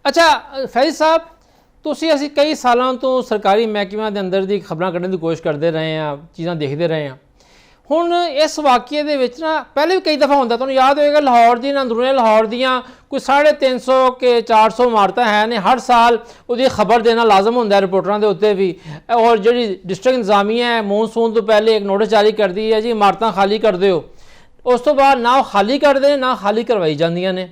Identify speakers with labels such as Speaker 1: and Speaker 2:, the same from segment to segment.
Speaker 1: अच्छा फैज़ साहब, ਤੁਸੀਂ ਅਸੀਂ ਕਈ ਸਾਲਾਂ ਤੋਂ ਸਰਕਾਰੀ ਮਹਿਕਮਿਆਂ ਦੇ ਅੰਦਰ ਦੀ ਖਬਰਾਂ ਕੱਢਣ ਦੀ ਕੋਸ਼ਿਸ਼ ਕਰਦੇ ਰਹੇ ਹਾਂ, ਚੀਜ਼ਾਂ ਦੇਖਦੇ ਰਹੇ ਹਾਂ। ਹੁਣ ਇਸ ਵਾਕਿਏ ਦੇ ਵਿੱਚ ਨਾ ਪਹਿਲੇ ਵੀ ਕਈ ਦਫਾ ਹੁੰਦਾ, ਤੁਹਾਨੂੰ ਯਾਦ ਹੋਏਗਾ ਲਾਹੌਰ ਦੀ ਅੰਦਰੂਨੀ ਲਾਹੌਰ ਦੀਆਂ ਕੋਈ 350 ਕੇ 400 ਇਮਾਰਤਾਂ ਹੈ ਨੇ, ਹਰ ਸਾਲ ਉਹਦੀ ਖਬਰ ਦੇਣਾ ਲਾਜ਼ਮ ਹੁੰਦਾ ਰਿਪੋਰਟਰਾਂ ਦੇ ਉੱਤੇ ਵੀ। ਔਰ ਜਿਹੜੀ ਡਿਸਟ੍ਰਿਕਟ ਇੰਤਜ਼ਾਮੀਆ ਹੈ ਮੌਨਸੂਨ ਤੋਂ ਪਹਿਲੇ ਇੱਕ ਨੋਟਿਸ ਜਾਰੀ ਕਰਦੀ ਹੈ ਜੀ ਇਮਾਰਤਾਂ ਖਾਲੀ ਕਰ ਦਿਓ, ਉਸ ਤੋਂ ਬਾਅਦ ਨਾ ਉਹ ਖਾਲੀ ਕਰਦੇ ਨੇ ਨਾ ਖਾਲੀ ਕਰਵਾਈ ਜਾਂਦੀਆਂ ਨੇ।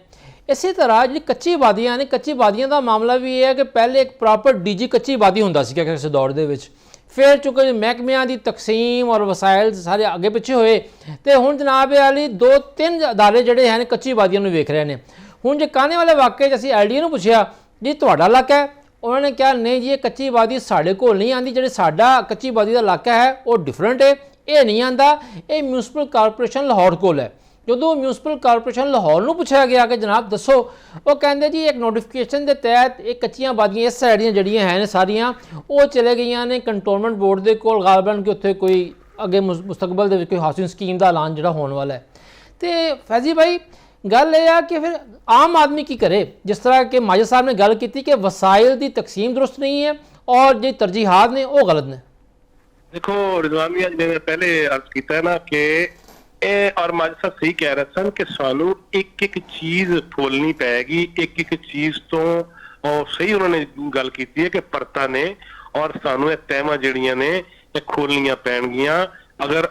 Speaker 1: ਇਸੇ ਤਰ੍ਹਾਂ ਜਿਹੜੀ ਕੱਚੀ ਆਬਾਦੀਆਂ ਨੇ, ਕੱਚੀ ਆਬਾਦੀਆਂ ਦਾ ਮਾਮਲਾ ਵੀ ਇਹ ਹੈ ਕਿ ਪਹਿਲੇ ਇੱਕ ਪ੍ਰੋਪਰ ਡੀਜੀ ਕੱਚੀ ਆਬਾਦੀ ਹੁੰਦਾ ਸੀ ਕਿਸੇ ਦੌਰ ਦੇ ਵਿੱਚ, ਫਿਰ ਚੁੱਕੇ ਮਹਿਕਮਿਆਂ ਦੀ ਤਕਸੀਮ ਔਰ ਵਸਾਇਲ ਸਾਰੇ ਅੱਗੇ ਪਿੱਛੇ ਹੋਏ ਤੇ ਹੁਣ ਜਨਾਬ ਵਾਲੀ 2-3 ਅਦਾਰੇ ਜਿਹੜੇ ਹਨ ਕੱਚੀ ਆਬਾਦੀਆਂ ਨੂੰ ਵੇਖ ਰਹੇ ਨੇ। ਹੁਣ ਜੇ ਕਾਨੇ ਵਾਲੇ ਵਾਕਿਏ 'ਚ ਅਸੀਂ ਐਲਡੀ ਨੂੰ ਪੁੱਛਿਆ ਜੀ ਤੁਹਾਡਾ ਇਲਾਕਾ ਹੈ, ਉਹਨਾਂ ਨੇ ਕਿਹਾ ਨਹੀਂ ਜੀ ਇਹ ਕੱਚੀ ਆਬਾਦੀ ਸਾਡੇ ਕੋਲ ਨਹੀਂ ਆਉਂਦੀ, ਜਿਹੜੇ ਸਾਡਾ ਕੱਚੀ ਆਬਾਦੀ ਦਾ ਇਲਾਕਾ ਹੈ ਉਹ ਡਿਫਰੈਂਟ ਹੈ, ਇਹ ਨਹੀਂ ਆਉਂਦਾ, ਇਹ ਮਿਊਨਿਸਪਲ ਕਾਰਪੋਰੇਸ਼ਨ ਲਾਹੌਰ ਕੋਲ ਹੈ। ਜਦੋਂ ਮਿਊਨਿਸਪਲ ਕਾਰਪੋਰੇਸ਼ਨ ਲਾਹੌਰ ਨੂੰ ਪੁੱਛਿਆ ਗਿਆ ਕਿ ਜਨਾਬ ਦੱਸੋ, ਉਹ ਕਹਿੰਦੇ ਜੀ ਇੱਕ ਨੋਟੀਫਿਕੇਸ਼ਨ ਦੇ ਤਹਿਤ ਇਹ ਕੱਚੀਆਂ ਆਬਾਦੀਆਂ ਇਸ ਸਾਈਡ ਦੀਆਂ ਜਿਹੜੀਆਂ ਹੈ ਨੇ ਸਾਰੀਆਂ ਉਹ ਚਲੇ ਗਈਆਂ ਨੇ ਕੰਟੋਨਮੈਂਟ ਬੋਰਡ ਦੇ ਕੋਲ ਗਾਲਬਨ ਕਿ ਉੱਥੇ ਕੋਈ ਅੱਗੇ ਮੁਸਤਕਬਲ ਦੇ ਵਿੱਚ ਕੋਈ ਹਾਊਸਿੰਗ ਸਕੀਮ ਦਾ ਐਲਾਨ ਜਿਹੜਾ ਹੋਣ ਵਾਲਾ ਹੈ। ਤੇ ਫੈਜ਼ੀ ਭਾਈ ਗੱਲ ਇਹ ਆ ਕਿ ਫਿਰ ਆਮ ਆਦਮੀ ਕੀ ਕਰੇ, ਜਿਸ ਤਰ੍ਹਾਂ ਕਿ ਮਾਜਦ ਸਾਹਿਬ ਨੇ ਗੱਲ ਕੀਤੀ ਕਿ ਵਸਾਇਲ ਦੀ ਤਕਸੀਮ ਦਰੁਸਤ नहीं है और जो तरजीहात ने वो गलत ने।
Speaker 2: देखो रिजवान मियां जी ने पहले अर्ज किया ना कि और माजद साहब सही कह रहे सन कि सानू एक एक चीज खोलनी पैगी, एक एक चीज तो और सही उन्होंने गल की है कि परता ने और सानू तहमा जड़ियां ने खोलनियां पैणगियां।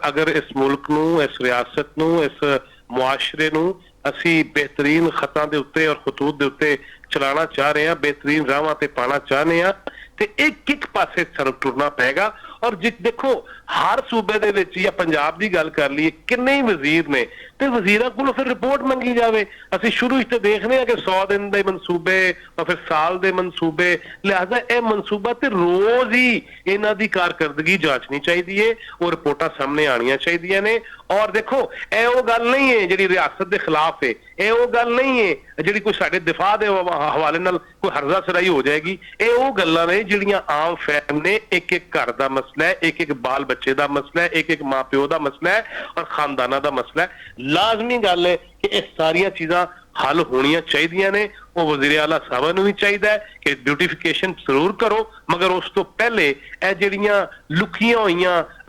Speaker 2: अगर इस मुल्क नू, इस रियासत नू, इस मुआशरे नू असी बेहतरीन खतां दे उत्ते और खतूत दे उत्ते चलाना चाह रहे हैं, बेहतरीन राहां ते पाना चाहने हैं ते एक एक पासे सर टुरना पैगा। और देखो हर सूबे दे विच या पंजाब दी गल कर लीए किन्ने ही वजीर ने ते वजीरां कोलों फिर रिपोर्ट मंगी जावे। असीं शुरू विच ते देखने कि 100 दिन दे मनसूबे और फिर साल दे मनसूबे, लिहाजा यह मनसूबा ते रोज ही इन्हां दी कारकरदगी जांचनी चाहिदी है और रिपोर्टां सामने आनियां चाहिदियां ने। और देखो यह वो गल नहीं है जिहड़ी रियासत के खिलाफ है, यह वो गल नहीं है जिहड़ी कोई साडे दिफा दे हवाले नाल कोई हरजा सराई हो जाएगी। यह वो गल्लां ने जिहड़ियां आम फैम ने एक एक घर दा मसला है, एक एक बाल बच्चे का मसला है, एक एक मां प्यो का मसला है और खानदाना का मसला है। लाजमी गल है कि यह सारिया चीज़ां हल होनियां चाहिए ने। वो वज़ीर आला साहब भी चाहिए कि ब्यूटिफिकेशन जरूर करो, मगर उस तो पहले यह जड़ियां लुकियां हुई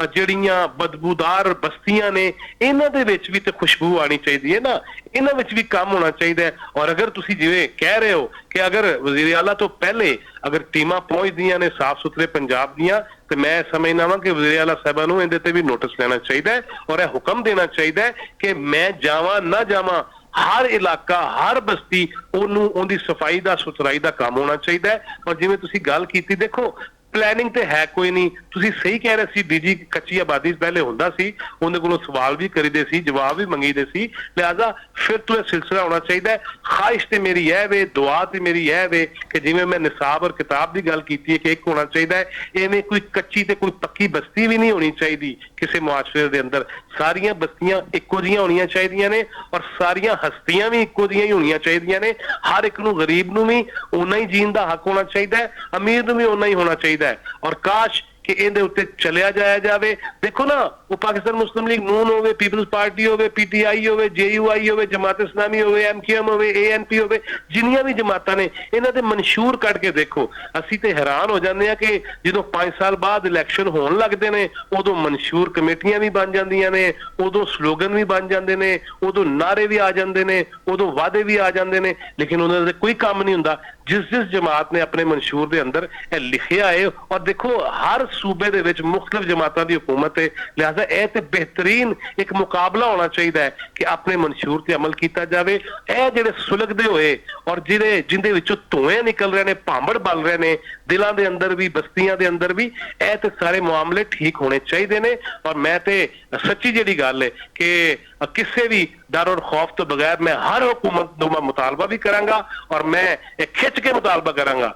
Speaker 2: जड़ियां बदबूदार बस्तियां ने इन्हां दे विच भी तो खुशबू आनी चाहिए है ना, इन्हां विच भी काम होना चाहिए। और अगर तुसी जिवें कह रहे हो कि अगर वज़ीर आला तो पहले अगर टीमां पहुंचदियां ने साफ सुथरे पंजाब दियां तो मैं समझना वा कि वज़ीर आला साहब नूं इहदे ते भी नोटिस लेना चाहिए और यह हुक्म देना चाहिए कि मैं जावां ना जावां हर इलाका हर बस्ती उन्होंने सफाई का सुथराई का काम होना चाहिए। और जिवें तुसी गल कीती देखो प्लैनिंग तो है कोई नहीं, तुसी सही कह रहे सी डीजी कच्ची आबादी पहले हुंदा सी, उन्हें कोलों सवाल भी करीदे सी, जवाब भी मंगीदे सी, लिहाजा फिर तो यह सिलसिला होना चाहिए। ख्वाहिश तो मेरी यह वे, दुआ तो मेरी यह वे कि जिवें मैं निसाब और किताब की गल कीती है कि एक होना चाहिए, इवें कोई कच्ची ते कोई पक्की बस्ती भी नहीं होनी चाहिए किसी मुआशरे के अंदर। सारियां बस्तियां इक्को जिहियां होनियां चाहिए ने और सारियां हस्तियां भी इक्को जिहियां ही होनियां चाहिए ने। हर एक नूं गरीब नूं भी उन्ना ही जीण दा हक होना चाहिए, अमीर नूं भी उन्ना ही होना चाहिए। और काश कि इहदे उत्ते चलिया जाया जावे। देखो ना वो पाकिस्तान मुस्लिम लीग नून होवे, पीपल्स पार्टी होवे, पीटीआई होवे, जेयूआई होवे, जमात इस्लामी होवे, एमक्यूएम होवे, एएनपी होवे, जिन्नियां भी जमातां ने इन्हां दे मंशूर कट के देखो, असीं ते हैरान हो जांदे आ कि जदों 5 साल बाद इलैक्शन होण लगदे ने उदों मंशूर कमेटियां भी बन जांदियां ने, उदों स्लोगन भी बन जांदे ने, उदों नारे भी आ जांदे ने, उदों वादे भी आ जांदे ने, लेकिन उन्हां दे कोई काम नहीं हुंदा। जिस जमात ने अपने मंशूर के अंदर लिखिया है और देखो हर सूबे दे विच मुख्तलिफ जमातां दी हुकूमत है, लिहाजा यह तो बेहतरीन एक मुकाबला होना चाहिए कि अपने मंशूर ते अमल किया जाए। यह जिहड़े सुलगदे हुए और जिहदे विचों धुएं निकल रहे हैं, भांबड़ बल रहे हैं दिलों के अंदर भी बस्तियों के अंदर भी, यह तो सारे मामले ठीक होने चाहिए ने। और मैं तो सच्ची जिहड़ी गल है कि किसी भी डर और खौफ तो बगैर मैं हर हुकूमत को मैं मुतालबा भी करांगा और मैं खिंच के मुतालबा करांगा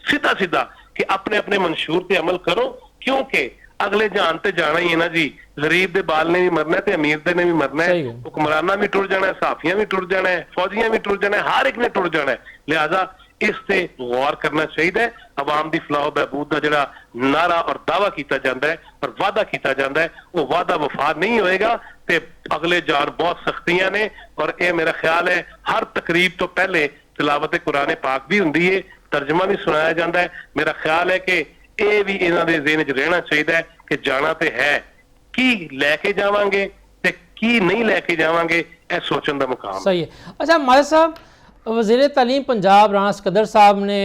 Speaker 2: सीधा सीधा कि अपने अपने मंशूर पे अमल करो, क्योंकि अगले जान ते जाना ही है ना जी। गरीब दे बाल ने भी मरना है ते अमीर दे ने भी मरना है, हुक्मराना भी टुर जाना है, साफियां भी टुर जाना है, फौजियां भी टुर जाना है, हर एक ने टुर जाना है। लिहाजा इस ते गौर करना चाहिए। अवाम की फलाह बहबूद का जिहड़ा नारा और दावा किया जाता है और वादा किया जाता है वो वादा वफा नहीं होएगा ते अगले जान बहुत सख्तियां ने। और यह मेरा ख्याल है हर तकरीब तो पहले ਤਿਲਾਵਤ ਕੁਰਾਨ ਪਾਕ भी ਹੁੰਦੀ है, तर्जमा भी सुनाया जाता है। मेरा ख्याल है कि ਇਹ ਵੀ ਇਹਨਾਂ ਦੇ ਜ਼ਿਹਨ 'ਚ ਰਹਿਣਾ ਚਾਹੀਦਾ ਹੈ ਕਿ ਜਾਣਾ ਤੇ ਹੈ, ਕੀ ਲੈ ਕੇ ਜਾਵਾਂਗੇ ਤੇ ਕੀ ਨਹੀਂ ਲੈ ਕੇ ਜਾਵਾਂਗੇ, ਇਹ ਸੋਚਣ ਦਾ ਮੁਕਾਮ।
Speaker 1: ਸਹੀ ਹੈ। ਅੱਛਾ ਮਾਜਦ ਸਾਹਿਬ, ਵਜ਼ੀਰ ਤਾਲੀਮ ਪੰਜਾਬ ਰਾਣਾ ਸਕੱਦਰ ਸਾਹਿਬ ਨੇ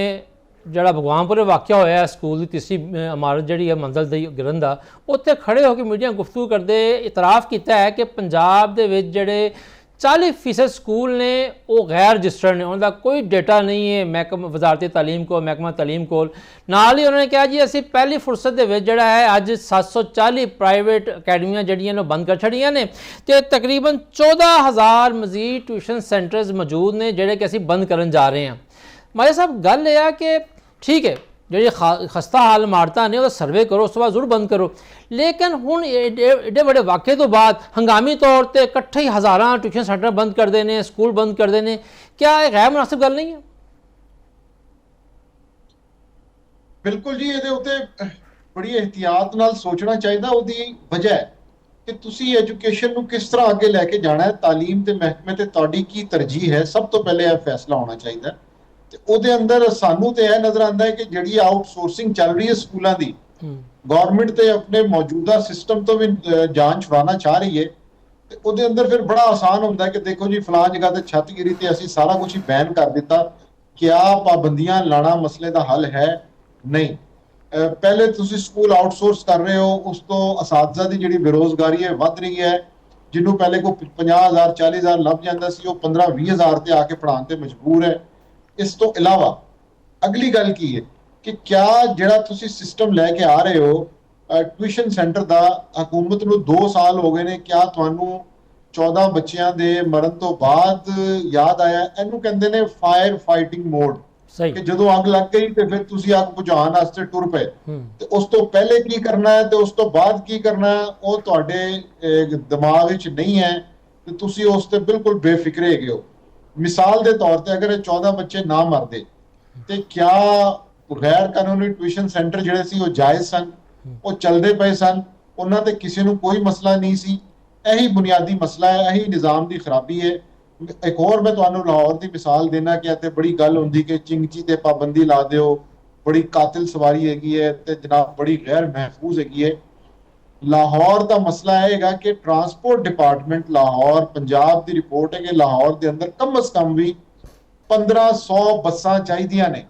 Speaker 1: ਜਿਹੜਾ ਭਗਵਾਨਪੁਰੇ ਵਾਕਿਆ ਹੋਇਆ ਸਕੂਲ ਦੀ ਤੀਸਰੀ ਇਮਾਰਤ ਜਿਹੜੀ ਹੈ ਮੰਜ਼ਲ ਦੀ ਗਿਰਨ ਦਾ, ਉੱਥੇ ਖੜੇ ਹੋ ਕੇ ਮੀਡੀਆ ਗੁਫ਼ਤਗੂ ਕਰਦੇ ਇਤਰਾਫ ਕੀਤਾ ਹੈ ਕਿ ਪੰਜਾਬ ਦੇ ਵਿੱਚ ਜਿਹੜੇ 40% ਸਕੂਲ ਨੇ ਉਹ ਗੈਰ ਰਜਿਸਟਰਡ ਨੇ, ਉਹਨਾਂ ਦਾ ਕੋਈ ਡੇਟਾ ਨਹੀਂ ਹੈ ਮਹਿਕਮਾ ਵਜ਼ਾਰਤ ਤਾਲੀਮ ਕੋਲ, ਮਹਿਕਮਾ ਤਾਲੀਮ ਕੋਲ। ਨਾਲ ਹੀ ਉਹਨਾਂ ਨੇ ਕਿਹਾ ਜੀ ਅਸੀਂ ਪਹਿਲੀ ਫੁਰਸਤ ਦੇ ਵਿੱਚ ਜਿਹੜਾ ਹੈ ਅੱਜ 740 ਪ੍ਰਾਈਵੇਟ ਅਕੈਡਮੀਆਂ ਜਿਹੜੀਆਂ ਨੇ ਬੰਦ ਕਰ ਛੜੀਆਂ ਨੇ ਤੇ ਤਕਰੀਬਨ 14,000 ਮਜ਼ੀਦ ਟਿਊਸ਼ਨ ਸੈਂਟਰਸ ਮੌਜੂਦ ਨੇ ਜਿਹੜੇ ਕਿ ਅਸੀਂ ਬੰਦ ਕਰਨ ਜਾ ਰਹੇ ਹਾਂ। ਮਾਜਦ ਸਾਹਿਬ, ਗੱਲ ਇਹ ਆ ਕਿ ਠੀਕ ਹੈ ਜਿਹੜੀ ਖਸਤਾ ਹਾਲ ਇਮਾਰਤਾਂ ਨੇ ਉਹਦਾ ਸਰਵੇ ਕਰੋ, ਉਸ ਤੋਂ ਬਾਅਦ ਜ਼ਰੂਰ ਬੰਦ ਕਰੋ, ਲੇਕਿਨ ਹੁਣ ਏਡੇ ਵੱਡੇ ਵਾक़ੇ ਤੋਂ ਬਾਅਦ ਹੰਗਾਮੀ ਤੌਰ ਤੇ ਇਕੱਠੇ ਹੀ ਹਜ਼ਾਰਾਂ ਟਿਊਸ਼ਨ ਸੈਂਟਰ ਬੰਦ ਕਰਦੇ ਨੇ, ਸਕੂਲ ਬੰਦ ਕਰਦੇ ਨੇ, ਕਿਆ ਇਹ ਗੈਰ ਮੁਨਾਸਿਬ ਗੱਲ ਨਹੀਂ ਹੈ?
Speaker 3: ਬਿਲਕੁਲ ਜੀ, ਇਹਦੇ ਉੱਤੇ ਬੜੀ ਇਹਤਿਆਤ ਨਾਲ ਸੋਚਣਾ ਚਾਹੀਦਾ। ਉਹਦੀ ਵਜ੍ਹਾ ਹੈ ਕਿ ਤੁਸੀਂ ਐਜੂਕੇਸ਼ਨ ਨੂੰ ਕਿਸ ਤਰ੍ਹਾਂ ਅੱਗੇ ਲੈ ਕੇ ਜਾਣਾ ਹੈ, ਤਾਲੀਮ ਤੇ ਮਹਿਕਮੇ ਤੇ ਤੁਹਾਡੀ ਕੀ ਤਰਜੀਹ ਹੈ, ਸਭ ਤੋਂ ਪਹਿਲੇ ਇਹ ਫੈਸਲਾ ਹੋਣਾ ਚਾਹੀਦਾ। ਤੇ ਉਹਦੇ ਅੰਦਰ ਸਾਨੂੰ ਤੇ ਇਹ ਨਜ਼ਰ ਆਉਂਦਾ ਹੈ ਕਿ ਜਿਹੜੀ ਆਊਟਸੋਰਸਿੰਗ ਚੱਲ ਰਹੀ ਹੈ ਸਕੂਲਾਂ ਦੀ, ਗਵਰਨਮੈਂਟ ਤੇ ਆਪਣੇ ਮੌਜੂਦਾ ਸਿਸਟਮ ਤੋਂ ਵੀ ਜਾਨ ਛੁਡਾਉਣਾ ਚਾਹ ਰਹੀ ਹੈ। ਤੇ ਉਹਦੇ ਅੰਦਰ ਫਿਰ ਬੜਾ ਆਸਾਨ ਹੁੰਦਾ ਹੈ ਕਿ ਦੇਖੋ ਜੀ ਫਲਾਂ ਜਗ੍ਹਾ ਤੇ ਛੱਤ ਗਿਰੀ ਤੇ ਅਸੀਂ ਸਾਰਾ ਕੁਝ ਹੀ ਬੈਨ ਕਰ ਦਿੱਤਾ। ਕਿਆ ਪਾਬੰਦੀਆਂ ਲਾਣਾ ਮਸਲੇ ਦਾ ਹੱਲ ਹੈ? ਨਹੀਂ। ਪਹਿਲੇ ਤੁਸੀਂ ਸਕੂਲ ਆਊਟਸੋਰਸ ਕਰ ਰਹੇ ਹੋ, ਉਸ ਤੋਂ ਅਸਾਤਜ਼ਾ ਦੀ ਜਿਹੜੀ ਬੇਰੋਜ਼ਗਾਰੀ ਹੈ ਵੱਧ ਰਹੀ ਹੈ। ਜਿਹਨੂੰ ਪਹਿਲੇ ਕੋ 50,000 40,000 ਲੱਭ ਜਾਂਦਾ ਸੀ, ਉਹ 15-20,000 ਤੇ ਆ ਕੇ ਪੜ੍ਹਾਉਣ ਤੇ ਮਜਬੂਰ ਹੈ। ਇਸ ਤੋਂ ਇਲਾਵਾ ਅਗਲੀ ਗੱਲ ਕੀ ਹੈ ਕਿ ਕਿਆ ਜਿਹੜਾ ਤੁਸੀਂ ਸਿਸਟਮ ਲੈ ਕੇ ਆ ਰਹੇ ਹੋ ਟਿਊਸ਼ਨ ਸੈਂਟਰ ਦਾ, ਹਕੂਮਤ ਨੂੰ 2 ਸਾਲ ਹੋ ਗਏ ਨੇ, ਕਿਆ ਤੁਹਾਨੂੰ 14 ਬੱਚਿਆਂ ਦੇ ਮਰਨ ਤੋਂ ਬਾਅਦ ਯਾਦ ਆਇਆ? ਇਹਨੂੰ ਕਹਿੰਦੇ ਨੇ ਫਾਇਰ ਫਾਈਟਿੰਗ ਮੋਡ, ਕਿ ਜਦੋਂ ਅੱਗ ਲੱਗ ਗਈ ਤੇ ਫਿਰ ਤੁਸੀਂ ਅੱਗ ਬੁਝਾਉਣ ਵਾਸਤੇ ਟੁਰ ਪਏ। ਤੇ ਉਸ ਤੋਂ ਪਹਿਲੇ ਕੀ ਕਰਨਾ ਹੈ ਤੇ ਉਸ ਤੋਂ ਬਾਅਦ ਕੀ ਕਰਨਾ ਹੈ ਉਹ ਤੁਹਾਡੇ ਦਿਮਾਗ ਵਿੱਚ ਨਹੀਂ ਹੈ ਤੇ ਤੁਸੀਂ ਉਸ ਤੇ ਬਿਲਕੁਲ ਬੇਫਿਕਰੇ ਹੈਗੇ ਹੋ। ਮਿਸਾਲ ਦੇ ਤੌਰ ਤੇ ਅਗਰ ਇਹ 14 ਬੱਚੇ ਨਾ ਮਰਦੇ ਤੇ ਕਿਆ ਗੈਰ ਕਾਨੂੰਨੀ ਟਿਊਸ਼ਨ ਸੈਂਟਰ ਜਿਹੜੇ ਸੀ ਉਹ ਜਾਇਜ਼ ਸਨ, ਉਹ ਚੱਲਦੇ ਪਏ ਸਨ, ਉਹਨਾਂ ਤੇ ਕਿਸੇ ਨੂੰ ਕੋਈ ਮਸਲਾ ਨਹੀਂ ਸੀ? ਇਹੀ ਬੁਨਿਆਦੀ ਮਸਲਾ ਹੈ, ਇਹੀ ਨਿਜ਼ਾਮ ਦੀ ਖਰਾਬੀ ਹੈ। ਇੱਕ ਹੋਰ ਮੈਂ ਤੁਹਾਨੂੰ ਲਾਹੌਰ ਦੀ ਮਿਸਾਲ ਦੇਣਾ ਕਿ ਇੱਥੇ ਬੜੀ ਗੱਲ ਹੁੰਦੀ ਕਿ ਚਿੰਗਚੀ ਤੇ ਪਾਬੰਦੀ ਲਾ ਦਿਓ, ਬੜੀ ਕਾਤਿਲ ਸਵਾਰੀ ਹੈਗੀ ਹੈ ਤੇ ਜਨਾਬ ਬੜੀ ਗੈਰ ਮਹਿਫੂਜ਼ ਹੈਗੀ ਹੈ। ਲਾਹੌਰ ਦਾ ਮਸਲਾ ਹੈਗਾ ਕਿ ਟਰਾਂਸਪੋਰਟ ਡਿਪਾਰਟਮੈਂਟ ਲਾਹੌਰ, ਪੰਜਾਬ ਦੀ ਰਿਪੋਰਟ ਹੈ ਕਿ ਲਾਹੌਰ ਦੇ ਅੰਦਰ ਕਮ ਸੇ ਕਮ ਵੀ 1500 ਬੱਸਾਂ ਚਾਹੀਦੀਆਂ ਨੇ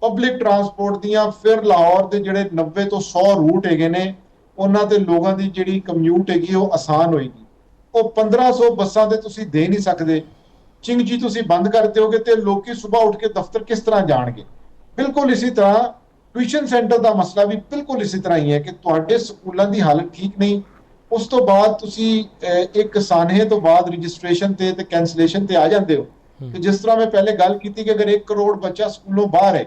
Speaker 3: ਪਬਲਿਕ ਟਰਾਂਸਪੋਰਟ ਦੀਆਂ। ਫਿਰ ਲਾਹੌਰ ਦੇ ਜਿਹੜੇ 90 ਤੋਂ 100 ਰੂਟ ਹੈਗੇ ਨੇ ਉਹਨਾਂ ਤੇ ਲੋਕਾਂ ਦੀ ਜਿਹੜੀ ਕਮਿਊਟ ਹੈਗੀ ਉਹ ਆਸਾਨ ਹੋਏਗੀ। ਉਹ 1500 ਬੱਸਾਂ ਤੇ ਤੁਸੀਂ ਦੇ ਨਹੀਂ ਸਕਦੇ। ਚਿੰਗਜੀ ਤੁਸੀਂ ਬੰਦ ਕਰ ਦਿਓਗੇ ਤੇ ਲੋਕੀ ਸਵੇਰ ਉੱਠ ਕੇ ਦਫ਼ਤਰ ਕਿਸ ਤਰ੍ਹਾਂ ਜਾਣਗੇ? ਬਿਲਕੁਲ ਇਸੇ ਤਰ੍ਹਾਂ ਟਿਊਸ਼ਨ ਸੈਂਟਰ ਦਾ ਮਸਲਾ ਵੀ ਬਿਲਕੁਲ ਇਸੇ ਤਰ੍ਹਾਂ ਹੀ ਹੈ ਕਿ ਤੁਹਾਡੇ ਸਕੂਲਾਂ ਦੀ ਹਾਲਤ ਠੀਕ ਨਹੀਂ, ਉਸ ਤੋਂ ਬਾਅਦ ਤੁਸੀਂ ਇੱਕ ਸਾਨਹੇ ਤੋਂ ਬਾਅਦ ਰਜਿਸਟ੍ਰੇਸ਼ਨ ਤੇ ਕੈਂਸਲੇਸ਼ਨ ਤੇ ਆ ਜਾਂਦੇ ਹੋ। ਤੇ ਜਿਸ ਤਰ੍ਹਾਂ ਮੈਂ ਪਹਿਲੇ ਗੱਲ ਕੀਤੀ ਕਿ ਅਗਰ 1 ਕਰੋੜ ਬੱਚਾ ਸਕੂਲੋਂ ਬਾਹਰ ਹੈ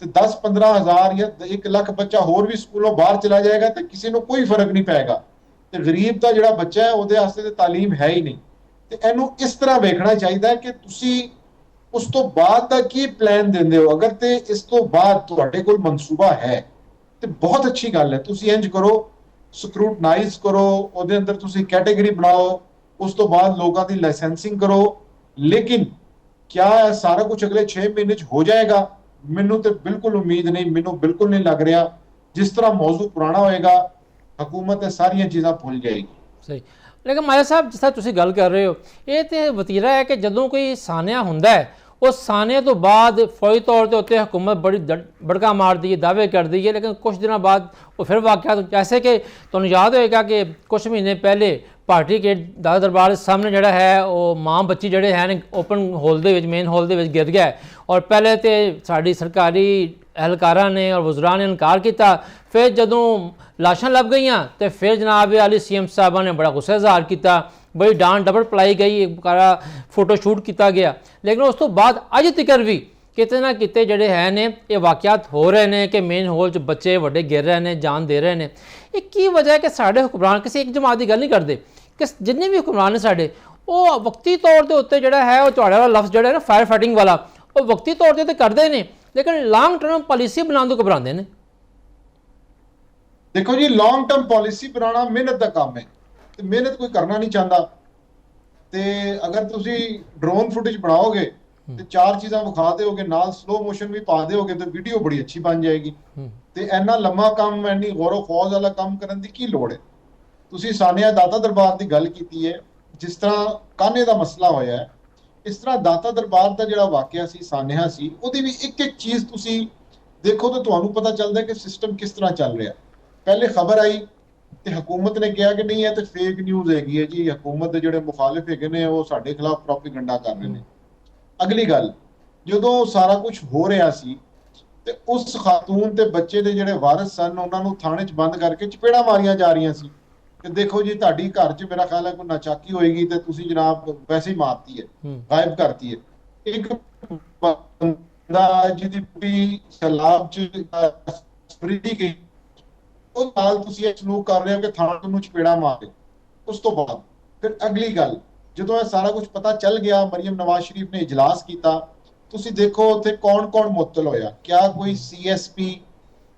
Speaker 3: ਤੇ 10-15 ਹਜ਼ਾਰ ਜਾਂ 1 ਲੱਖ ਬੱਚਾ ਹੋਰ ਵੀ ਸਕੂਲੋਂ ਬਾਹਰ ਚਲਾ ਜਾਏਗਾ ਤੇ ਕਿਸੇ ਨੂੰ ਕੋਈ ਫਰਕ ਨਹੀਂ ਪਏਗਾ। ਤੇ ਗਰੀਬ ਦਾ ਜਿਹੜਾ ਬੱਚਾ ਹੈ ਉਹਦੇ ਵਾਸਤੇ ਤੇ ਤਾਲੀਮ ਹੈ ਹੀ ਨਹੀਂ। ਤੇ ਇਹਨੂੰ ਇਸ ਤਰ੍ਹਾਂ ਵੇਖਣਾ ਚਾਹੀਦਾ ਹੈ ਕਿ ਤੁਸੀਂ ਉਸ ਤੋਂ ਬਾਅਦ ਦਾ ਕੀ ਪਲਾਨ ਦਿੰਦੇ ਹੋ। ਅਗਰ ਤੇ ਇਸ ਤੋਂ ਬਾਅਦ ਤੁਹਾਡੇ ਕੋਲ ਮਨਸੂਬਾ ਹੈ ਤੇ ਬਹੁਤ ਅੱਛੀ ਗੱਲ ਹੈ, ਤੁਸੀਂ ਇੰਜ ਕਰੋ, ਸਕਰੂਟਨਾਈਜ਼ ਕਰੋ, ਉਹਦੇ ਅੰਦਰ ਤੁਸੀਂ ਕੈਟੇਗਰੀ ਬਣਾਓ, ਉਸ ਤੋਂ ਬਾਅਦ ਲੋਕਾਂ ਦੀ ਲਾਇਸੈਂਸਿੰਗ ਕਰੋ। ਲੇਕਿਨ ਕਿਆ ਇਹ ਸਾਰਾ ਕੁਝ ਅਗਲੇ 6 ਮਹੀਨੇ 'ਚ ਹੋ ਜਾਏਗਾ? ਮੈਨੂੰ ਤੇ ਬਿਲਕੁਲ ਉਮੀਦ ਨਹੀਂ, ਮੈਨੂੰ ਬਿਲਕੁਲ ਨਹੀਂ ਲੱਗ ਰਿਹਾ। ਜਿਸ ਤਰ੍ਹਾਂ ਮੌਜੂ ਪੁਰਾਣਾ ਹੋਏਗਾ ਹਕੂਮਤ ਇਹ ਸਾਰੀਆਂ ਚੀਜ਼ਾਂ ਭੁੱਲ ਜਾਏਗੀ।
Speaker 1: ਸਹੀ। ਲੇਕਿਨ ਮਾਜਦ ਸਾਹਿਬ, ਜਿਸ ਤਰ੍ਹਾਂ ਤੁਸੀਂ ਗੱਲ ਕਰ ਰਹੇ ਹੋ, ਇਹ ਤੇ ਵਤੀਰਾ ਹੈ ਕਿ ਜਦੋਂ ਕੋਈ ਸਾਨਿਆ ਹੁੰਦਾ ਹੈ ਉਸ ਸਾਨੇ ਤੋਂ ਬਾਅਦ ਫੌਰੀ ਤੌਰ ਤੇ ਉੱਤੇ ਹਕੂਮਤ ਬੜੀ ਬੜਕਾ ਮਾਰਦੀ ਹੈ, ਦਾਅਵੇ ਕਰਦੀ ਹੈ, ਲੇਕਿਨ ਕੁਝ ਦਿਨਾਂ ਬਾਅਦ ਉਹ ਫਿਰ ਵਾਕਿਆ, ਜੈਸੇ ਕਿ ਤੁਹਾਨੂੰ ਯਾਦ ਹੋਏਗਾ ਕਿ ਕੁਝ ਮਹੀਨੇ ਪਹਿਲੇ ਪਾਰਟੀ ਗੇਟ ਦਾਦਾ ਦਰਬਾਰ ਦੇ ਸਾਹਮਣੇ ਜਿਹੜਾ ਹੈ ਉਹ ਮਾਂ ਬੱਚੀ ਜਿਹੜੇ ਹਨ ਓਪਨ ਹੋਲ ਦੇ ਵਿੱਚ, ਮੇਨ ਹੋਲ ਦੇ ਵਿੱਚ ਗਿਰ ਗਿਆ। ਔਰ ਪਹਿਲੇ ਤੇ ਸਾਡੀ ਸਰਕਾਰੀ ਅਹਿਲਕਾਰਾਂ ਨੇ ਔਰ ਵਜ਼ਰਾ ਨੇ ਇਨਕਾਰ ਕੀਤਾ, ਫਿਰ ਜਦੋਂ ਲਾਸ਼ਾਂ ਲੱਭ ਗਈਆਂ ਤੇ ਫਿਰ ਜਨਾਬ ਆਲੀ CM ਸਾਹਿਬਾਂ ਨੇ ਬੜਾ ਗੁੱਸਾ ਇਜ਼ਹਾਰ ਕੀਤਾ, ਬੜੀ ਡਾਂਟ ਡਬਲ ਪਲਾਈ ਗਈ, ਇੱਕ ਬਕਾਰਾ ਫੋਟੋ ਸ਼ੂਟ ਕੀਤਾ ਗਿਆ। ਲੇਕਿਨ ਉਸ ਤੋਂ ਬਾਅਦ ਅੱਜ ਤੱਕ ਵੀ ਕਿਤੇ ਨਾ ਕਿਤੇ ਜਿਹੜੇ ਹੈ ਨੇ ਇਹ ਵਾਕਿਆਤ ਹੋ ਰਹੇ ਨੇ ਕਿ ਮੇਨ ਹੋਲ 'ਚ ਬੱਚੇ ਵੱਡੇ ਗਿਰ ਰਹੇ ਨੇ, ਜਾਨ ਦੇ ਰਹੇ ਨੇ। ਇਹ ਕੀ ਵਜ੍ਹਾ ਹੈ ਕਿ ਸਾਡੇ ਹੁਕਮਰਾਨ ਕਿਸੇ ਇੱਕ ਜਮਾਤ ਦੀ ਗੱਲ ਨਹੀਂ ਕਰਦੇ, ਕਿ ਜਿੰਨੇ ਵੀ ਹੁਕਮਰਾਨ ਨੇ ਸਾਡੇ ਉਹ ਵਕਤੀ ਤੌਰ ਦੇ ਉੱਤੇ ਜਿਹੜਾ ਹੈ ਉਹ ਤੁਹਾਡਾ ਵਾਲਾ ਲਫ਼ਜ਼ ਜਿਹੜਾ ਹੈ ਨਾ ਫਾਇਰ ਫਾਈਟਿੰਗ ਵਾਲਾ, ਉਹ ਵਕਤੀ ਤੌਰ ਤੇ ਕਰਦੇ ਨੇ, ਲੇਕਿਨ ਲੌਂਗ ਟਰਮ ਪਾਲਿਸੀ ਬਣਾਉਣ ਤੋਂ ਘਬਰਾਉਂਦੇ ਨੇ।
Speaker 3: ਦੇਖੋ ਜੀ, ਲੌਂਗ ਟਰਮ ਪਾਲਿਸੀ ਬਣਾਉਣਾ ਮਿਹਨਤ ਦਾ ਕੰਮ ਹੈ ਤੇ ਮਿਹਨਤ ਕੋਈ ਕਰਨਾ ਨਹੀਂ ਚਾਹੁੰਦਾ। ਤੇ ਅਗਰ ਤੁਸੀਂ ਡਰੋਨ ਫੁਟੇਜ ਬਣਾਓਗੇ ਤੇ 4 ਚੀਜ਼ਾਂ ਵਿਖਾ ਦਿਓਗੇ, ਨਾਲ ਸਲੋ ਮੋਸ਼ਨ ਵੀ ਪਾ ਦਿਓਗੇ, ਤੇ ਵੀਡੀਓ ਬੜੀ ਅੱਛੀ ਬਣ ਜਾਏਗੀ। ਤੇ ਇੰਨਾ ਲੰਮਾ ਕੰਮ, ਇੰਨੀ ਗੌਰਵ ਫੌਜ ਵਾਲਾ ਕੰਮ ਕਰਨ ਦੀ ਕੀ ਲੋੜ ਹੈ? ਤੁਸੀਂ ਸਾਨਿਆ ਦਾਤਾ ਦਰਬਾਰ ਦੀ ਗੱਲ ਕੀਤੀ ਹੈ, ਜਿਸ ਤਰ੍ਹਾਂ ਕਾਨੇ ਦਾ ਮਸਲਾ ਹੋਇਆ ਹੈ, ਇਸ ਤਰ੍ਹਾਂ ਦਾਤਾ ਦਰਬਾਰ ਦਾ ਜਿਹੜਾ ਵਾਕਿਆ ਸੀ, ਸਾਨਿਆ ਸੀ, ਉਹਦੀ ਵੀ ਇੱਕ ਇੱਕ ਚੀਜ਼ ਤੁਸੀਂ ਦੇਖੋ ਤਾਂ ਤੁਹਾਨੂੰ ਪਤਾ ਚੱਲਦਾ ਕਿ ਸਿਸਟਮ ਕਿਸ ਤਰ੍ਹਾਂ ਚੱਲ ਰਿਹਾ। ਪਹਿਲੇ ਖਬਰ ਆਈ ਤੇ ਹਕੂਮਤ ਨੇ ਕਿਹਾ ਕਿ ਨਹੀਂ, ਇਹ ਤੇ ਫੇਕ ਨਿਊਜ਼ ਹੈਗੀ ਹੈ ਜੀ, ਹਕੂਮਤ ਦੇ ਜਿਹੜੇ ਮੁਖਾਲਿਫ ਹੈਗੇ ਨੇ ਉਹ ਸਾਡੇ ਖਿਲਾਫ ਪ੍ਰੋਪੇਗੈਂਡਾ ਕਰ ਰਹੇ ਨੇ। ਅਗਲੀ ਗੱਲ, ਜਦੋਂ ਸਾਰਾ ਕੁਝ ਹੋ ਰਿਹਾ ਸੀ ਤੇ ਉਸ ਖਾਤੂਨ ਤੇ ਬੱਚੇ ਦੇ ਜਿਹੜੇ ਵਾਰਿਸ ਸਨ, ਉਹਨਾਂ ਨੂੰ ਥਾਣੇ 'ਚ ਬੰਦ ਕਰਕੇ ਚਪੇੜਾਂ ਮਾਰੀਆਂ ਜਾ ਰਹੀਆਂ ਸੀ ਕਿ ਦੇਖੋ ਜੀ, ਤੁਹਾਡੀ ਘਰ 'ਚ ਮੇਰਾ ਖਿਆਲ ਹੈ ਕੋਈ ਨਾਚਾਕੀ ਹੋਏਗੀ ਤੇ ਤੁਸੀਂ ਜਨਾਬ ਵੈਸੇ ਹੀ ਮਾਰਤੀ ਹੈ, ਗਾਇਬ ਕਰਤੀ ਹੈ। ਇੱਕ ਬੰਦਾ ਜਿਹਦੀ ਪੂਰੀ ਸਲਾਬ 'ਚ ਸਪਰਿਟੀ ਗਈ, ਉਹ ਨਾਲ ਤੁਸੀਂ ਇਹ ਸਲੂਕ ਕਰ ਰਹੇ ਹੋ ਕਿ ਥਾਣੇ ਨੂੰ ਚਪੇੜਾ ਮਾਰੇ। ਉਸ ਤੋਂ ਬਾਅਦ ਫਿਰ ਅਗਲੀ ਗੱਲ, ਜਦੋਂ ਇਹ ਸਾਰਾ ਕੁਝ ਪਤਾ ਚੱਲ ਗਿਆ, ਮਰੀਮ ਨਵਾਜ਼ ਸ਼ਰੀਫ ਨੇ ਇਜਲਾਸ ਕੀਤਾ, ਤੁਸੀਂ ਦੇਖੋ ਉੱਥੇ ਕੌਣ ਮੁਅੱਤਲ ਹੋਇਆ? ਕਿਆ ਕੋਈ CSP,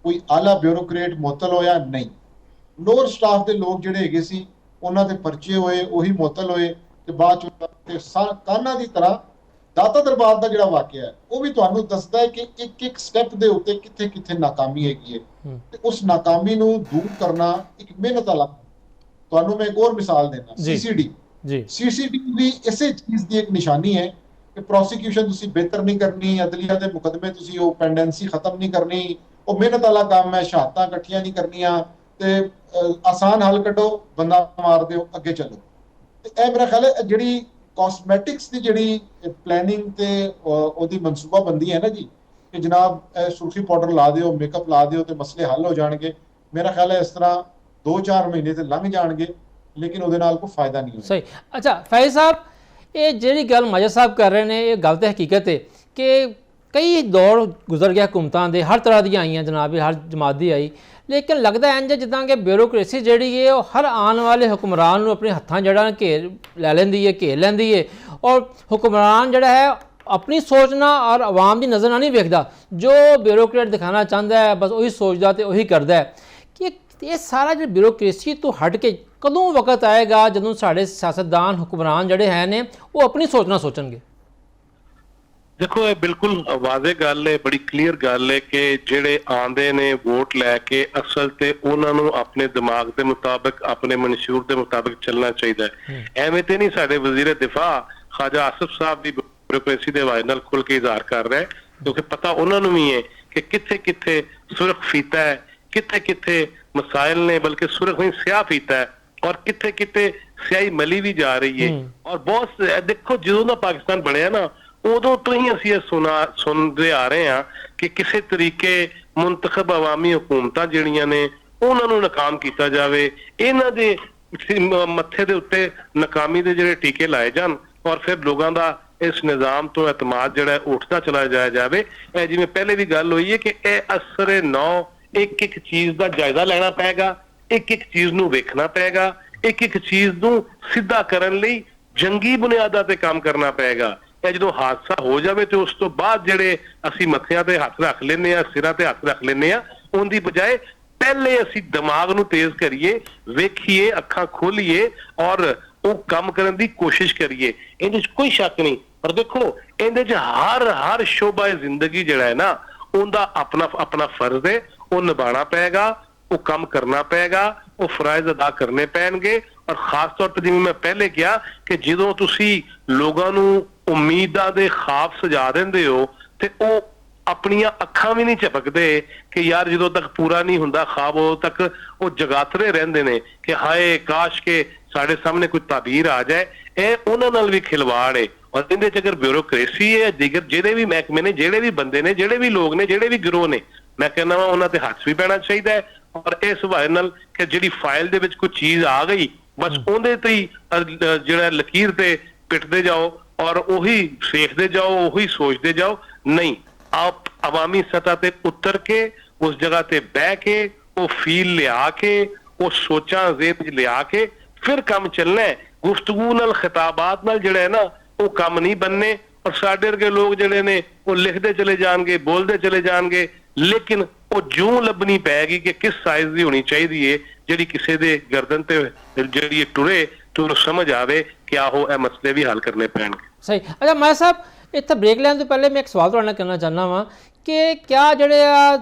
Speaker 3: ਕੋਈ ਆਲਾ ਬਿਊਰੋਕਰੇਟ ਮੁਅੱਤਲ ਹੋਇਆ? ਨਹੀਂ। ਲੋਅਰ ਸਟਾਫ ਦੇ ਲੋਕ ਜਿਹੜੇ ਹੈਗੇ ਸੀ, ਉਹਨਾਂ ਦੇ ਪਰਚੇ ਹੋਏ, ਉਹੀ ਮੁਅੱਤਲ ਹੋਏ। ਤੇ ਬਾਅਦ ਚ ਕਾਨਾ ਦੀ ਤਰ੍ਹਾਂ ਦਾਤਾ ਦਰਬਾਰ ਦਾ ਜਿਹੜਾ ਵਾਕਿਆ ਹੈ, ਉਹ ਵੀ ਤੁਹਾਨੂੰ ਦੱਸਦਾ ਹੈ ਕਿ ਇੱਕ ਇੱਕ ਸਟੈਪ ਦੇ ਉੱਤੇ ਕਿੱਥੇ ਕਿੱਥੇ ਨਾਕਾਮੀ ਹੈਗੀ ਹੈ, ਤੇ ਉਸ ਨਾਕਾਮੀ ਨੂੰ ਦੂਰ ਕਰਨਾ ਇੱਕ ਮਿਹਨਤ ਵਾਲਾ। ਤੁਹਾਨੂੰ ਮੈਂ ਇੱਕ ਹੋਰ ਮਿਸਾਲ ਦੇਣਾ, CCD ਵੀ ਇਸੇ ਚੀਜ਼ ਦੀ ਇੱਕ ਨਿਸ਼ਾਨੀ ਹੈ ਕਿ ਪ੍ਰੋਸੀਕਿਊਸ਼ਨ ਤੁਸੀਂ ਬਿਹਤਰ ਨਹੀਂ ਕਰਨੀ, ਅਦਲੀਆ ਦੇ ਮੁਕਦਮੇ ਤੁਸੀਂ ਉਹ ਪੈਂਡੈਂਸੀ ਖਤਮ ਨਹੀਂ ਕਰਨੀ, ਉਹ ਮਿਹਨਤ ਵਾਲਾ ਕੰਮ ਹੈ, ਸ਼ਹਾਦਤਾਂ ਇਕੱਠੀਆਂ ਨਹੀਂ ਕਰਨੀਆਂ, ਤੇ ਆਸਾਨ ਹੱਲ ਕੱਢੋ, ਬੰਦਾ ਮਾਰ ਦਿਓ, ਅੱਗੇ ਚੱਲੋ। ਤੇ ਇਹ ਮੇਰਾ ਖਿਆਲ ਹੈ ਜਿਹੜੀ ਕਾਸਮੈਟਿਕਸ ਦੀ ਜਿਹੜੀ ਪਲੈਨਿੰਗ ਤੇ ਉਹਦੀ ਮਨਸੂਬਾਬੰਦੀ ਹੈ ਨਾ ਜੀ, ਕਿ ਜਨਾਬ ਸੁਰਖੀ ਪਾਊਡਰ ਲਾ ਦਿਓ, ਮੇਕਅਪ ਲਾ ਦਿਓ ਤੇ ਮਸਲੇ ਹੱਲ ਹੋ ਜਾਣਗੇ, ਮੇਰਾ ਖਿਆਲ ਹੈ ਇਸ ਤਰ੍ਹਾਂ 2-4 ਮਹੀਨੇ ਤੇ ਲੰਘ ਜਾਣਗੇ, ਲੇਕਿਨ ਉਹਦੇ ਨਾਲ ਕੋਈ ਫਾਇਦਾ ਨਹੀਂ ਹੋਣਾ।
Speaker 1: ਸਹੀ। ਅੱਛਾ ਫੈਜ਼ ਸਾਹਿਬ, ਇਹ ਜਿਹੜੀ ਗੱਲ ਮਾਜਦ ਸਾਹਿਬ ਕਰ ਰਹੇ ਨੇ, ਇਹ ਗੱਲ ਤੇ ਹਕੀਕਤ ਹੈ ਕਿ ਕਈ ਦੌਰ ਗੁਜ਼ਰ ਗਿਆ ਹੁਕੂਮਤਾਂ ਦੇ, ਹਰ ਤਰ੍ਹਾਂ ਦੀਆਂ ਆਈਆਂ ਜਨਾਬ, ਹਰ ਜਮਾਤ ਦੀ ਆਈ, ਲੇਕਿਨ ਲੱਗਦਾ ਇੰਜ ਜਿੱਦਾਂ ਕਿ ਬਿਊਰੋਕ੍ਰੇਸੀ ਜਿਹੜੀ ਹੈ ਉਹ ਹਰ ਆਉਣ ਵਾਲੇ ਹੁਕਮਰਾਨ ਨੂੰ ਆਪਣੇ ਹੱਥਾਂ ਜਿਹੜਾ ਘੇਰ ਲੈਂਦੀ ਹੈ, ਔਰ ਹੁਕਮਰਾਨ ਜਿਹੜਾ ਹੈ ਆਪਣੀ ਸੋਚਣਾ ਔਰ ਆਵਾਮ ਦੀ ਨਜ਼ਰ ਨਾਲ ਨਹੀਂ ਵੇਖਦਾ, ਜੋ ਬਿਊਰੋਕਰੇਟ ਦਿਖਾਣਾ ਚਾਹੁੰਦਾ ਹੈ ਬਸ ਉਹੀ ਸੋਚਦਾ ਤੇ ਉਹੀ ਕਰਦਾ ਹੈ। ਕਿ ਇਹ ਸਾਰਾ ਜਿਹੜਾ ਬਿਊਰੋਕ੍ਰੇਸੀ ਤੋਂ ਹਟ ਕੇ ਕਦੋਂ ਵਕਤ ਆਏਗਾ ਜਦੋਂ ਸਾਡੇ ਸਿਆਸਤਦਾਨ ਹੁਕਮਰਾਨ ਜਿਹੜੇ ਹੈ ਨੇ ਉਹ ਆਪਣੀ ਸੋਚਣਾ ਸੋਚਣਗੇ?
Speaker 2: ਦੇਖੋ, ਇਹ ਬਿਲਕੁਲ ਵਾਜ਼ੇ ਗੱਲ ਹੈ, ਬੜੀ ਕਲੀਅਰ ਗੱਲ ਹੈ ਕਿ ਜਿਹੜੇ ਆਂਦੇ ਨੇ ਵੋਟ ਲੈ ਕੇ, ਅਸਲ ਤੇ ਉਹਨਾਂ ਨੂੰ ਆਪਣੇ ਦਿਮਾਗ ਦੇ ਮੁਤਾਬਕ, ਆਪਣੇ ਮਨਸ਼ੂਰ ਦੇ ਮੁਤਾਬਕ ਚੱਲਣਾ ਚਾਹੀਦਾ ਹੈ। ਐਵੇਂ ਤੇ ਨਹੀਂ ਸਾਡੇ ਵਜ਼ੀਰ ਦਿਫਾ ਖਾਜਾ ਆਸਿਫ ਸਾਹਿਬ ਦੀ ਬਿਊਰੋਕ੍ਰੇਸੀ ਦੇ ਹਵਾਲੇ ਨਾਲ ਖੁੱਲ ਕੇ ਇਜ਼ਹਾਰ ਕਰ ਰਿਹਾ ਹੈ, ਕਿਉਂਕਿ ਪਤਾ ਉਹਨਾਂ ਨੂੰ ਵੀ ਹੈ ਕਿ ਕਿੱਥੇ ਕਿੱਥੇ ਸੁਰਖ ਫੀਤਾ ਹੈ, ਕਿੱਥੇ ਕਿੱਥੇ ਮਸਾਇਲ ਨੇ, ਬਲਕਿ ਸੁਰਖ ਨਹੀਂ ਸਿਆਹ ਫੀਤਾ ਹੈ, ਔਰ ਕਿੱਥੇ ਕਿੱਥੇ ਸਿਆਹੀ ਮਲੀ ਵੀ ਜਾ ਰਹੀ ਹੈ। ਔਰ ਬਹੁਤ ਦੇਖੋ, ਜਦੋਂ ਦਾ ਪਾਕਿਸਤਾਨ ਬਣਿਆ ਨਾ, ਉਦੋਂ ਤੋਂ ਹੀ ਅਸੀਂ ਇਹ ਸੁਣਦੇ ਆ ਰਹੇ ਹਾਂ ਕਿ ਕਿਸੇ ਤਰੀਕੇ ਮੁੰਤਖਬ ਅਵਾਮੀ ਹਕੂਮਤਾਂ ਜਿਹੜੀਆਂ ਨੇ ਉਹਨਾਂ ਨੂੰ ਨਾਕਾਮ ਕੀਤਾ ਜਾਵੇ, ਇਹਨਾਂ ਦੇ ਮੱਥੇ ਦੇ ਉੱਤੇ ਨਾਕਾਮੀ ਦੇ ਜਿਹੜੇ ਟੀਕੇ ਲਾਏ ਜਾਣ, ਔਰ ਫਿਰ ਲੋਕਾਂ ਦਾ ਇਸ ਨਿਜ਼ਾਮ ਤੋਂ ਇਤਮਾਦ ਜਿਹੜਾ ਉੱਠਦਾ ਚਲਾ ਜਾਇਆ ਜਾਵੇ। ਇਹ ਜਿਵੇਂ ਪਹਿਲੇ ਵੀ ਗੱਲ ਹੋਈ ਹੈ ਕਿ ਇਹ ਅਸਰੇ ਨੌ ਇੱਕ ਇੱਕ ਚੀਜ਼ ਦਾ ਜਾਇਜ਼ਾ ਲੈਣਾ ਪਏਗਾ, ਇੱਕ ਇੱਕ ਚੀਜ਼ ਨੂੰ ਵੇਖਣਾ ਪਏਗਾ, ਇੱਕ ਇੱਕ ਚੀਜ਼ ਨੂੰ ਸਿੱਧਾ ਕਰਨ ਲਈ ਜੰਗੀ ਬੁਨਿਆਦਾਂ ਤੇ ਕੰਮ ਕਰਨਾ ਪਏਗਾ। ਇਹ ਜਦੋਂ ਹਾਦਸਾ ਹੋ ਜਾਵੇ ਤੇ ਉਸ ਤੋਂ ਬਾਅਦ ਜਿਹੜੇ ਅਸੀਂ ਮੱਥਿਆਂ ਤੇ ਹੱਥ ਰੱਖ ਲੈਂਦੇ ਹਾਂ, ਸਿਰਾਂ ਤੇ ਹੱਥ ਰੱਖ ਲੈਂਦੇ ਹਾਂ, ਉਹਦੀ ਬਜਾਏ ਪਹਿਲੇ ਅਸੀਂ ਦਿਮਾਗ ਨੂੰ ਤੇਜ਼ ਕਰੀਏ, ਵੇਖੀਏ, ਅੱਖਾਂ ਖੋਲੀਏ ਔਰ ਉਹ ਕੰਮ ਕਰਨ ਦੀ ਕੋਸ਼ਿਸ਼ ਕਰੀਏ। ਇਹਦੇ 'ਚ ਕੋਈ ਸ਼ੱਕ ਨਹੀਂ, ਪਰ ਦੇਖੋ ਇਹਦੇ 'ਚ ਹਰ ਸ਼ੋਭਾ ਜ਼ਿੰਦਗੀ ਜਿਹੜਾ ਹੈ ਨਾ, ਉਹਦਾ ਆਪਣਾ ਫਰਜ਼ ਹੈ, ਉਹ ਨਿਭਾਉਣਾ ਪਏਗਾ, ਉਹ ਕੰਮ ਕਰਨਾ ਪਏਗਾ, ਉਹ ਫਰਾਇਜ਼ ਅਦਾ ਕਰਨੇ ਪੈਣਗੇ। ਔਰ ਖਾਸ ਤੌਰ ਤੇ ਜਿਵੇਂ ਮੈਂ ਪਹਿਲੇ ਕਿਹਾ ਕਿ ਜਦੋਂ ਤੁਸੀਂ ਲੋਕਾਂ ਨੂੰ ਉਮੀਦਾਂ ਦੇ ਖਾਬ ਸਜਾ ਦਿੰਦੇ ਹੋ ਤੇ ਉਹ ਆਪਣੀਆਂ ਅੱਖਾਂ ਵੀ ਨਹੀਂ ਝਪਕਦੇ ਕਿ ਯਾਰ ਜਦੋਂ ਤੱਕ ਪੂਰਾ ਨਹੀਂ ਹੁੰਦਾ ਖਾਬ, ਉਦੋਂ ਤੱਕ ਉਹ ਜਗਾਤਰੇ ਰਹਿੰਦੇ ਨੇ ਕਿ ਹਾਏ ਕਾਸ਼ ਕੇ ਸਾਡੇ ਸਾਹਮਣੇ ਕੋਈ ਤਾਬੀਰ ਆ ਜਾਏ। ਇਹ ਉਹਨਾਂ ਨਾਲ ਵੀ ਖਿਲਵਾੜ ਹੈ। ਔਰ ਇਹਦੇ ਚ ਅਗਰ ਬਿਊਰੋਕ੍ਰੇਸੀ ਹੈ, ਦਿਗਰ ਜਿਹੜੇ ਵੀ ਮਹਿਕਮੇ ਨੇ, ਜਿਹੜੇ ਵੀ ਬੰਦੇ ਨੇ, ਜਿਹੜੇ ਵੀ ਲੋਕ ਨੇ, ਜਿਹੜੇ ਵੀ ਗਿਰੋਹ ਨੇ, ਮੈਂ ਕਹਿੰਦਾ ਵਾ ਉਹਨਾਂ ਤੇ ਹੱਥ ਵੀ ਪੈਣਾ ਚਾਹੀਦਾ ਹੈ। ਔਰ ਇਸ ਹਵਾਲੇ ਨਾਲ ਕਿ ਜਿਹੜੀ ਫਾਈਲ ਦੇ ਵਿੱਚ ਕੋਈ ਚੀਜ਼ ਆ ਗਈ, ਬਸ ਉਹਦੇ ਤੇ ਹੀ ਜਿਹੜਾ ਲਕੀਰ ਤੇ ਪਿੱਟਦੇ ਜਾਓ ਔਰ ਉਹੀ ਵੇਖਦੇ ਜਾਓ, ਉਹੀ ਸੋਚਦੇ ਜਾਓ। ਨਹੀਂ, ਆਪ ਅਵਾਮੀ ਸਤਹ ਤੇ ਉਤਰ ਕੇ ਉਸ ਜਗ੍ਹਾ ਤੇ ਬਹਿ ਕੇ ਉਹ ਫੀਲ ਲਿਆ ਕੇ, ਉਹ ਸੋਚਾਂ ਜ਼ੇਬ ਵਿੱਚ ਲਿਆ ਕੇ ਫਿਰ ਕੰਮ ਚੱਲਣਾ ਹੈ। ਗੁਫ਼ਤਗੂ ਨਾਲ, ਖਿਤਾਬਾਤ ਨਾਲ ਜਿਹੜਾ ਹੈ ਨਾ, ਉਹ ਕੰਮ ਨਹੀਂ ਬਣਨੇ। ਔਰ ਸਾਡੇ ਵਰਗੇ ਲੋਕ ਜਿਹੜੇ ਨੇ ਉਹ ਲਿਖਦੇ ਚਲੇ ਜਾਣਗੇ, ਬੋਲਦੇ ਚਲੇ ਜਾਣਗੇ, ਲੇਕਿਨ ਉਹ ਜੂੰ ਲੱਭਣੀ ਪਏਗੀ ਕਿ ਕਿਸ ਸਾਈਜ਼ ਦੀ ਹੋਣੀ ਚਾਹੀਦੀ ਹੈ ਜਿਹੜੀ ਕਿਸੇ ਦੇ ਗਰਦਨ ਤੇ ਜਿਹੜੀ ਟੁਰੇ ਤੇ ਉਹਨੂੰ ਸਮਝ ਆਵੇ ਕਿ ਆਹੋ ਇਹ ਮਸਲੇ ਵੀ ਹੱਲ ਕਰਨੇ ਪੈਣਗੇ।
Speaker 1: ਸਹੀ। ਅੱਛਾ ਮਾਇਆ ਸਾਹਿਬ, ਇੱਥੇ ਬ੍ਰੇਕ ਲੈਣ ਤੋਂ ਪਹਿਲੇ ਮੈਂ ਇੱਕ ਸਵਾਲ ਤੁਹਾਡੇ ਨਾਲ ਕਰਨਾ ਚਾਹੁੰਦਾ ਵਾਂ ਕਿ ਕਿਆ ਜਿਹੜੇ ਆ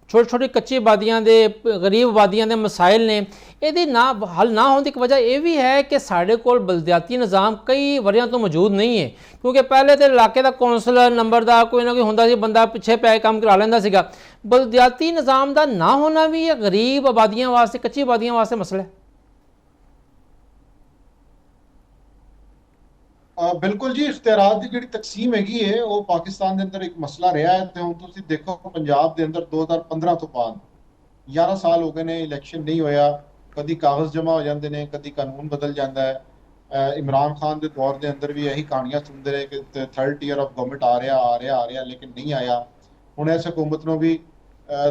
Speaker 1: ਛੋਟੀ ਛੋਟੀ ਕੱਚੀ ਆਬਾਦੀਆਂ ਦੇ ਗਰੀਬ ਆਬਾਦੀਆਂ ਦੇ ਮਸਾਇਲ ਨੇ ਇਹਦੀ ਨਾ ਹੱਲ ਨਾ ਹੋਣ ਦੀ ਇੱਕ ਵਜ੍ਹਾ ਇਹ ਵੀ ਹੈ ਕਿ ਸਾਡੇ ਕੋਲ ਬਲਦਿਆਤੀ ਨਿਜ਼ਾਮ ਕਈ ਵਰ੍ਹਿਆਂ ਤੋਂ ਮੌਜੂਦ ਨਹੀਂ ਹੈ, ਕਿਉਂਕਿ ਪਹਿਲੇ ਤੇ ਇਲਾਕੇ ਦਾ ਕੌਂਸਲਰ ਨੰਬਰਦਾਰ ਕੋਈ ਨਾ ਕੋਈ ਹੁੰਦਾ ਸੀ, ਬੰਦਾ ਪਿੱਛੇ ਪੈ ਕੇ ਕੰਮ ਕਰਾ ਲੈਂਦਾ ਸੀਗਾ। ਬਲਦਿਆਤੀ ਨਿਜ਼ਾਮ ਦਾ ਨਾ ਹੋਣਾ ਵੀ ਇਹ ਗਰੀਬ ਆਬਾਦੀਆਂ ਵਾਸਤੇ, ਕੱਚੀ ਆਬਾਦੀਆਂ ਵਾਸਤੇ ਮਸਲਾ ਹੈ।
Speaker 3: ਬਿਲਕੁਲ ਜੀ, ਇਖਤਿਆਰਾਤ ਦੀ ਜਿਹੜੀ ਤਕਸੀਮ ਹੈਗੀ ਹੈ ਉਹ ਪਾਕਿਸਤਾਨ ਦੇ ਅੰਦਰ ਇੱਕ ਮਸਲਾ ਰਿਹਾ ਹੈ। ਤੇ ਹੁਣ ਤੁਸੀਂ ਦੇਖੋ ਪੰਜਾਬ ਦੇ ਅੰਦਰ 2015 ਤੋਂ ਬਾਅਦ 11 ਸਾਲ ਹੋ ਗਏ ਨੇ, ਇਲੈਕਸ਼ਨ ਨਹੀਂ ਹੋਇਆ। ਕਦੀ ਕਾਗਜ਼ ਜਮ੍ਹਾਂ ਹੋ ਜਾਂਦੇ ਨੇ, ਕਦੀ ਕਾਨੂੰਨ ਬਦਲ ਜਾਂਦਾ ਹੈ। ਇਮਰਾਨ ਖਾਨ ਦੇ ਦੌਰ ਦੇ ਅੰਦਰ ਵੀ ਇਹੀ ਕਹਾਣੀਆਂ ਸੁਣਦੇ ਰਹੇ ਕਿ ਥਰਡ ਈਅਰ ਆਫ ਗਵਰਨਮੈਂਟ ਆ ਰਿਹਾ ਲੇਕਿਨ ਨਹੀਂ ਆਇਆ। ਹੁਣ ਇਸ ਹਕੂਮਤ ਨੂੰ ਵੀ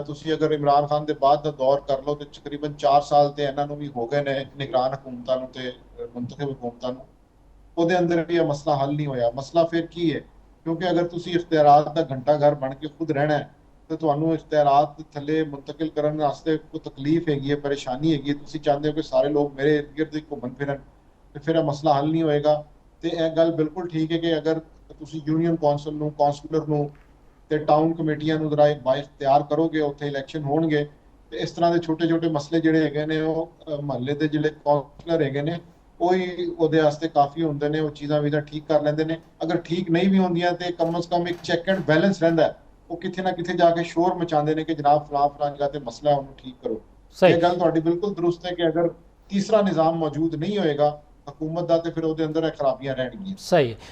Speaker 3: ਤੁਸੀਂ ਅਗਰ ਇਮਰਾਨ ਖਾਨ ਦੇ ਬਾਅਦ ਦਾ ਦੌਰ ਕਰ ਲਓ ਤੇ ਤਕਰੀਬਨ 4 ਸਾਲ ਤੇ ਇਹਨਾਂ ਨੂੰ ਵੀ ਹੋ ਗਏ ਨੇ, ਨਿਗਰਾਨ ਹਕੂਮਤਾਂ ਨੂੰ ਤੇ ਮੁੰਤਖਬ ਹਕੂਮਤਾਂ ਨੂੰ। ਉਹਦੇ ਅੰਦਰ ਵੀ ਇਹ ਮਸਲਾ ਹੱਲ ਨਹੀਂ ਹੋਇਆ। ਮਸਲਾ ਫਿਰ ਕੀ ਹੈ? ਕਿਉਂਕਿ ਅਗਰ ਤੁਸੀਂ ਇਖਤਿਆਰਾਤ ਦਾ ਘੰਟਾ ਘਰ ਬਣ ਕੇ ਖੁਦ ਰਹਿਣਾ ਹੈ ਤੇ ਤੁਹਾਨੂੰ ਇਖਤਿਆਰਾਤ ਦੇ ਥੱਲੇ ਮੁੰਤਕਿਲ ਕਰਨ ਵਾਸਤੇ ਕੋਈ ਤਕਲੀਫ ਹੈਗੀ ਹੈ, ਪਰੇਸ਼ਾਨੀ ਹੈਗੀ ਹੈ, ਤੁਸੀਂ ਚਾਹੁੰਦੇ ਹੋ ਕਿ ਸਾਰੇ ਲੋਕ ਮੇਰੇ ਇਰਦ ਗਿਰਦ ਹੀ ਘੁੰਮਣ ਫਿਰਨ, ਤੇ ਫਿਰ ਇਹ ਮਸਲਾ ਹੱਲ ਨਹੀਂ ਹੋਏਗਾ। ਤੇ ਇਹ ਗੱਲ ਬਿਲਕੁਲ ਠੀਕ ਹੈ ਕਿ ਅਗਰ ਤੁਸੀਂ ਯੂਨੀਅਨ ਕੌਂਸਲ ਨੂੰ, ਕੌਂਸਲਰ ਨੂੰ ਤੇ ਟਾਊਨ ਕਮੇਟੀਆਂ ਨੂੰ ਜ਼ਰਾ ਬਾਇਖਤਿਆਰ ਕਰੋਗੇ, ਉੱਥੇ ਇਲੈਕਸ਼ਨ ਹੋਣਗੇ ਤੇ ਇਸ ਤਰ੍ਹਾਂ ਦੇ ਛੋਟੇ ਛੋਟੇ ਮਸਲੇ ਜਿਹੜੇ ਹੈਗੇ ਨੇ ਉਹ ਮਹੱਲੇ ਦੇ ਜਿਹੜੇ ਕੌਂਸਲਰ ਹੈਗੇ ਨੇ ਉਹੀ ਉਹਦੇ ਵਾਸਤੇ ਕਾਫੀ ਹੁੰਦੇ ਨੇ, ਉਹ ਚੀਜ਼ਾਂ ਵੀ ਤਾਂ ਠੀਕ ਕਰ ਲੈਂਦੇ ਨੇ। ਅਗਰ ਠੀਕ ਨਹੀਂ ਵੀ ਹੁੰਦੀਆਂ ਤੇ ਕਮ ਸੇ ਕਮ ਇੱਕ ਚੈੱਕ ਐਂਡ ਬੈਲੈਂਸ ਰਹਿੰਦਾ ਹੈ। ਉਹ ਕਿਤੇ ਨਾ ਕਿਤੇ ਜਾ ਕੇ ਸ਼ੋਰ ਮਚਾਉਂਦੇ ਨੇ ਕਿ ਜਨਾਬ ਫਲਾਂ ਜਗ੍ਹਾ ਤੇ ਮਸਲਾ ਹੈ, ਉਹਨੂੰ ਠੀਕ ਕਰੋ। ਇਹ ਗੱਲ ਤੁਹਾਡੀ ਬਿਲਕੁਲ ਦਰੁਸਤ ਹੈ ਕਿ ਅਗਰ ਤੀਸਰਾ ਨਿਜ਼ਾਮ ਮੌਜੂਦ ਨਹੀਂ ਹੋਏਗਾ ਹਕੂਮਤ ਦਾ ਤੇ ਫਿਰ ਉਹਦੇ ਅੰਦਰ ਇਹ ਖਰਾਬੀਆਂ ਰਹਿਣਗੀਆਂ।
Speaker 1: ਸਹੀ।